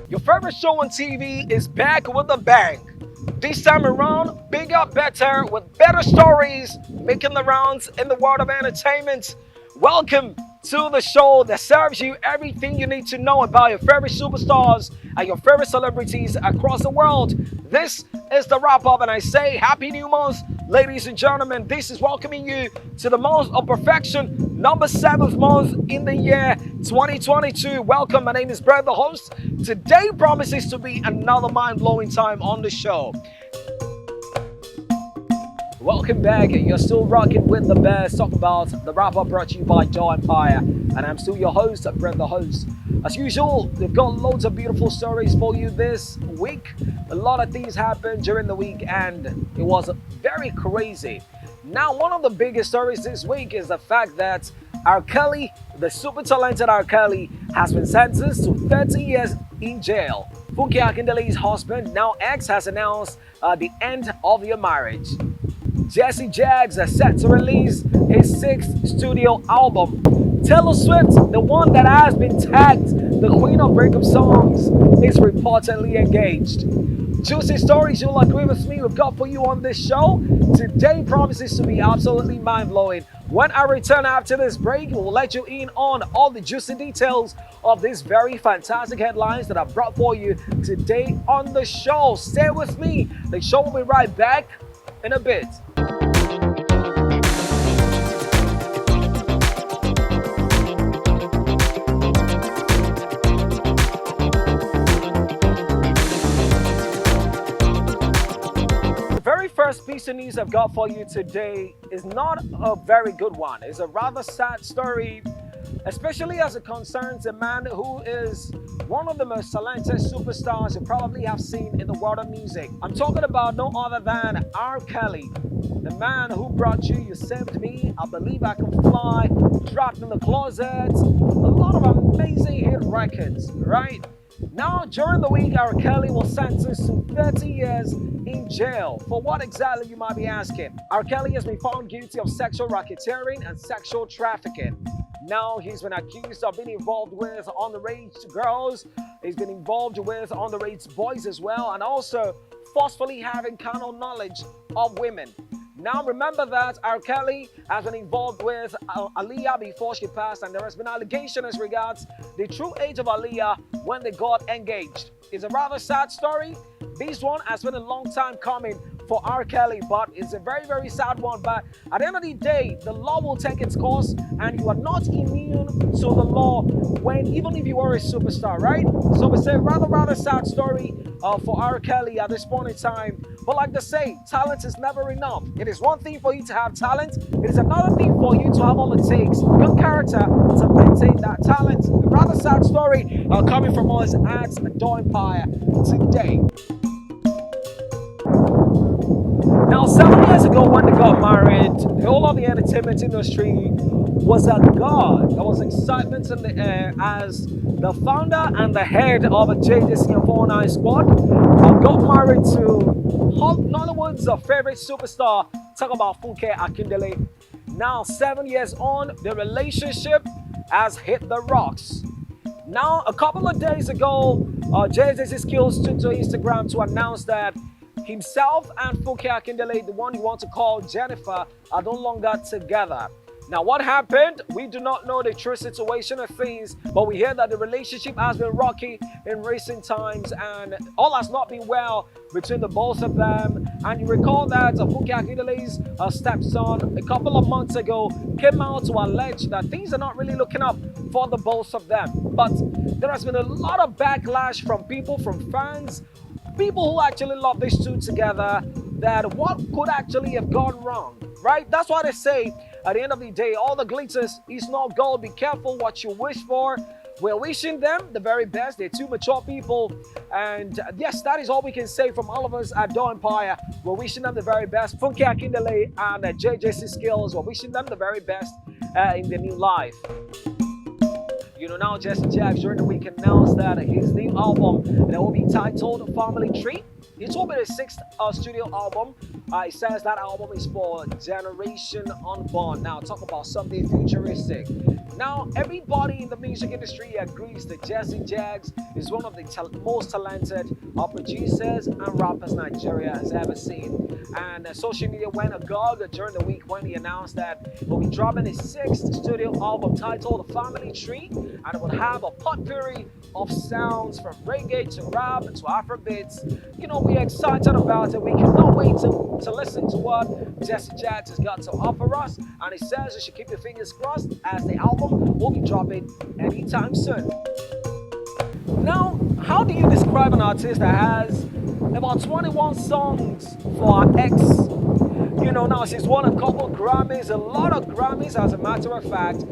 Your favorite show on TV is back with a bang. This time around, bigger, better, with better stories, making the rounds in the world of entertainment. Welcome to the show that serves you everything you need to know about your favorite superstars and your favorite celebrities across the world. This is the wrap up, and I say Happy New Month, ladies and gentlemen. This is welcoming you to the month of perfection, number 7th month in the year 2022. Welcome, my name is Brad, the host. Today promises to be another mind-blowing time on the show. Welcome back. You're still rocking with the best. Talk about the wrap up brought to you by Daw Empire, and I'm still your host, Brett the host. As usual, we've got loads of beautiful stories for you this week. A lot of things happened during the week, and it was very crazy. Now, one of the biggest stories this week is the fact that R.Kelly, the super talented R.Kelly, has been sentenced to 30 years in jail. Funke Akindele's husband, now ex, has announced the end of their marriage. Jags is set to release his 6th studio album. Taylor Swift, the one that has been tagged the queen of breakup songs, is reportedly engaged. Juicy stories you'll agree with me we've got for you on this show. Today promises to be absolutely mind-blowing. When I return after this break, we'll let you in on all the juicy details of these very fantastic headlines that I've brought for you today on the show. Stay with me. The show will be right back in a bit. First piece of news I've got for you today is not a very good one. It's a rather sad story, especially as it concerns a man who is one of the most talented superstars you probably have seen in the world of music. I'm talking about no other than R.Kelly, the man who brought you You Saved Me, I Believe I Can Fly, Trapped in the Closet, a lot of amazing hit records, right? Now, during the week, R.Kelly was sentenced to 30 years in jail. For what exactly, you might be asking? R.Kelly has been found guilty of sexual racketeering and sexual trafficking. Now, he's been accused of being involved with underage girls. He's been involved with underage boys as well, and also forcefully having carnal knowledge of women. Now, remember that R.Kelly has been involved with Aaliyah before she passed, and there has been allegation as regards the true age of Aaliyah when they got engaged. It's a rather sad story. This one has been a long time coming for R.Kelly, but it's a very, very sad one. But at the end of the day, the law will take its course, and you are not immune to the law even if you are a superstar, right? So it's a rather sad story for R.Kelly at this point in time. But like they say, talent is never enough. It is one thing for you to have talent. It is another thing for you to have all it takes, good character, to maintain that talent. A rather sad story coming from us at Daw Empire today. Now, 7 years ago when they got married, the whole of the entertainment industry was agog. There was excitement in the air as the founder and the head of a JJC and 409 squad got married to Nollywood's favorite superstar. Talk about Funke Akindele. Now, 7 years on, the relationship has hit the rocks. Now, a couple of days ago, JJC Skillz took to Instagram to announce that himself and Funke Akindele, the one you want to call Jennifer, are no longer together. Now, what happened? We do not know the true situation of things, but we hear that the relationship has been rocky in recent times and all has not been well between the both of them. And you recall that Funke Akindele's stepson a couple of months ago came out to allege that things are not really looking up for the both of them. But there has been a lot of backlash from people, from fans, people who actually love these two together, that what could actually have gone wrong, right? That's why they say at the end of the day, all the glitters is not gold. Be careful what you wish for. We're wishing them the very best. They're two mature people. And yes, that is all we can say from all of us at Daw Empire. We're wishing them the very best. Funke Akindele and JJC Skillz, we're wishing them the very best in their new life. You know, now Jags during the week announced that his new album that will be titled Family Tree. It will be the 6th studio album. It says that album is for Generation Unborn. Now, talk about something futuristic. Now, everybody in the music industry agrees that Jesse Jags is one of the most talented producers and rappers Nigeria has ever seen. And social media went agog during the week when he announced that he'll be dropping his 6th studio album titled The Family Tree, and it would have a potpourri of sounds from reggae to rap to Afrobeats. You know, we're excited about it. We cannot wait to listen to what Jesse Jags has got to offer us. And he says you should keep your fingers crossed as the album will be dropping anytime soon. Now, how do you describe an artist that has about 21 songs for her ex? You know, now she's won a couple Grammys, a lot of Grammys as a matter of fact.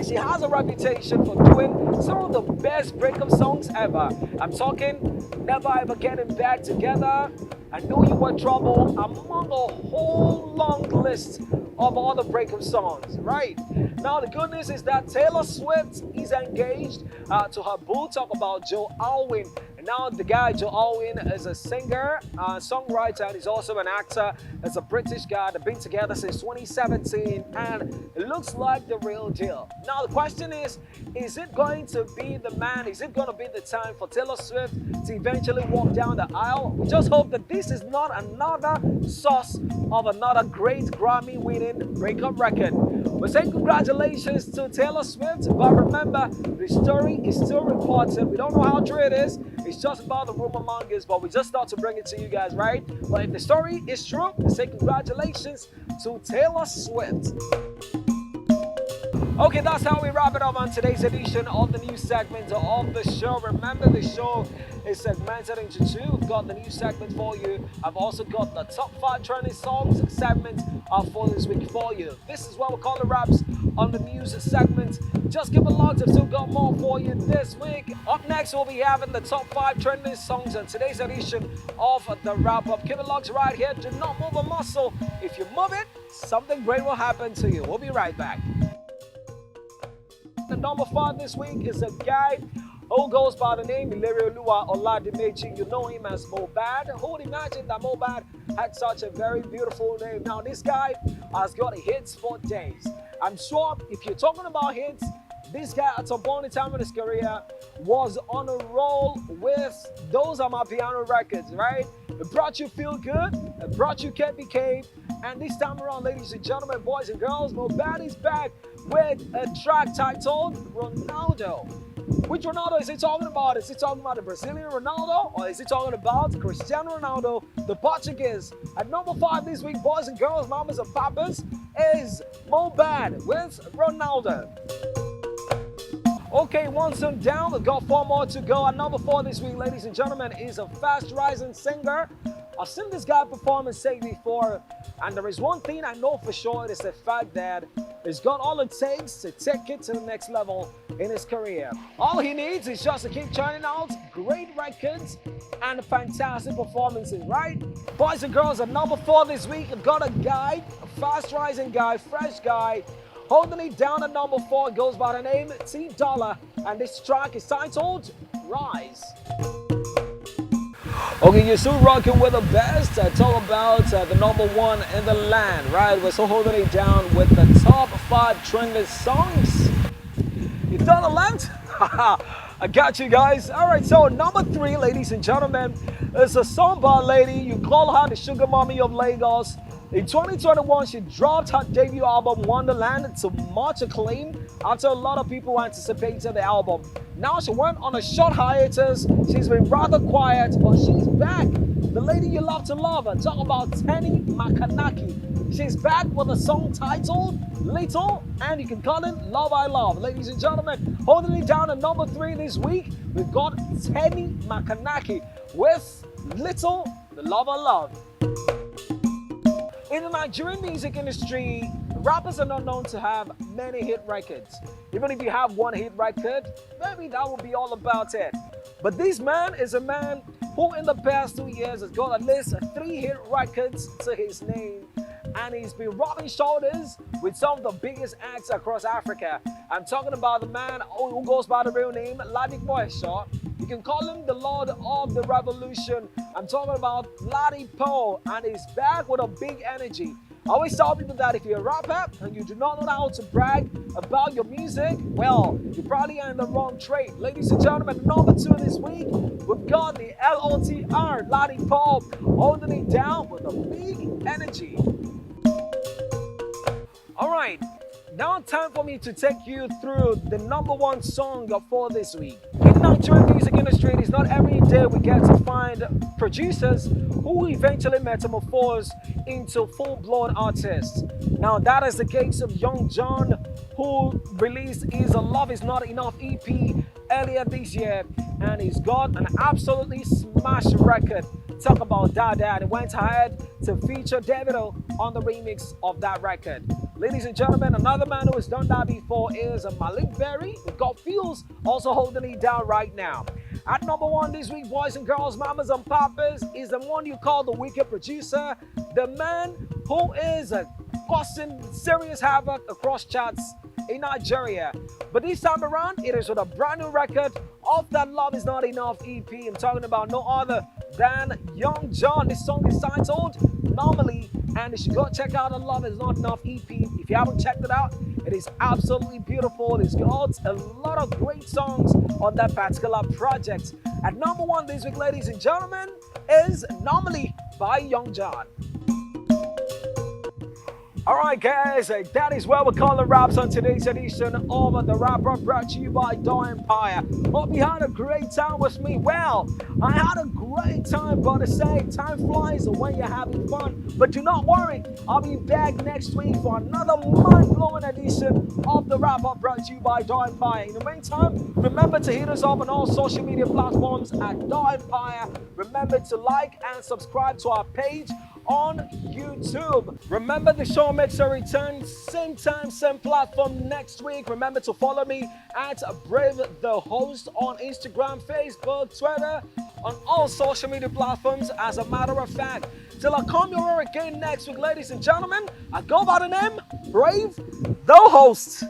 She has a reputation for doing some of the best breakup songs ever. I'm talking Never Ever Getting Back Together, I Knew You Were Trouble, among a whole long list of all the breakup songs, right? Now, the good news is that Taylor Swift is engaged to her boo. Talk about Joe Alwyn. And now, the guy, Joe Alwyn, is a singer, songwriter, and he's also an actor. He's a British guy. They've been together since 2017, and it looks like the real deal. Now, the question is it going to be the man? Is it going to be the time for Taylor Swift to eventually walk down the aisle? We just hope that this is not another source of another great Grammy-winning breakup record. We say congratulations to Taylor Swift, but remember, the story is still reported. We don't know how true it is. It's just about the rumor mongers, but we just thought to bring it to you guys, right? But if the story is true, we say congratulations to Taylor Swift. Okay, that's how we wrap it up on today's edition of the news segment of the show. Remember, the show is segmented into two. We've got the news segment for you. I've also got the top 5 trending songs segment for this week for you. This is what we call the wraps on the news segment. Just give a lot, I've still got more for you this week. Up next, we'll be having the top 5 trending songs on today's edition of the wrap up. Keep it locked right here. Do not move a muscle. If you move it, something great will happen to you. We'll be right back. The number 5 this week is a guy who goes by the name Ilerioluwa Oladimeji. You know him as Mohbad. Who would imagine that Mohbad had such a very beautiful name? Now, this guy has got hits for days. I'm sure if you're talking about hits, this guy at some point in time in his career was on a roll with Those Are My Piano records, right? It brought you Feel Good, it brought you Can't Be Caved, and this time around, ladies and gentlemen, boys and girls, Mohbad is back with a track titled Ronaldo. Which Ronaldo is he talking about? Is he talking about the Brazilian Ronaldo, or is he talking about Cristiano Ronaldo, the Portuguese? At number 5 this week, boys and girls, mamas and papas, is Mohbad with Ronaldo. Okay, one song down, we've got 4 more to go. At number 4 this week, ladies and gentlemen, is a fast rising singer. I've seen this guy perform and sing before, and there is one thing I know for sure, it is the fact that he's got all it takes to take it to the next level in his career. All he needs is just to keep churning out great records and fantastic performances, right? Boys and girls, at number 4 this week, I've got a guy, a fast rising guy, fresh guy, holding it down at number 4, goes by the name T Dollar, and this track is titled Rise. Okay, you're still rocking with the best. Talk about the number 1 in the land, right? We're still holding it down with the top 5 trending songs. You done the left? I got you guys. All right, so number 3, ladies and gentlemen, is a Samba lady. You call her the Sugar Mommy of Lagos. In 2021, she dropped her debut album, Wonderland, to much acclaim after a lot of people anticipated the album. Now she went on a short hiatus. She's been rather quiet, but she's back. The lady you love to love. I'm talking about Tenny Makanaki. She's back with a song titled Little, and you can call it Love I Love. Ladies and gentlemen, holding it down at number 3 this week, we've got Tenny Makanaki with Little, the Love I Love. In the Nigerian music industry, rappers are not known to have many hit records. Even if you have one hit record, maybe that will be all about it. But this man is a man who in the past 2 years has got at least 3 hit records to his name. And he's been rubbing shoulders with some of the biggest acts across Africa. I'm talking about the man who goes by the real name Ladipo Esho. You can call him the Lord of the Revolution. I'm talking about Ladipo, and he's back with a big energy. I always tell people that if you're a rapper and you do not know how to brag about your music, well, you probably are in the wrong trade. Ladies and gentlemen, number 2 this week, we've got the LOTR, Lottie Pop, holding it down with a big energy. Alright, now time for me to take you through the number 1 song for this week. In the Nigerian music industry, it is not every day we get to find producers who eventually metamorphose into full-blown artists. Now that is the case of Young John, who released his Love Is Not Enough EP earlier this year, and he's got an absolutely smash record. Talk about Dada, and went ahead to feature Davido on the remix of that record. Ladies and gentlemen, another man who has done that before is Malik Berry. We've got Feels also holding it down right now. At number 1 this week, boys and girls, mamas and papas, is the one you call the wicked producer, the man who is causing serious havoc across charts in Nigeria. But this time around, it is with a brand new record of that Love Is Not Enough EP. I'm talking about no other than Young John. This song is titled Normally, and you should go check out the Love Is Not Enough EP. If you haven't checked it out, it is absolutely beautiful. It's got a lot of great songs on that particular project. At number 1 this week, ladies and gentlemen, is Normally by Young John. Alright guys, that is where we call the wraps on today's edition of the Wrap Up, brought to you by Daw Empire. Hope you had a great time with me. Well, I had a great time, but to say time flies when you're having fun. But do not worry, I'll be back next week for another mind-blowing edition of the Wrap Up, brought to you by Daw Empire. In the meantime, remember to hit us up on all social media platforms at Daw Empire. Remember to like and subscribe to our page on YouTube. Remember, the show makes a return same time, same platform next week. Remember to follow me at Brave the Host on Instagram, Facebook, Twitter, on all social media platforms. As a matter of fact, till I come your way again next week, ladies and gentlemen, I go by the name Brave the Host.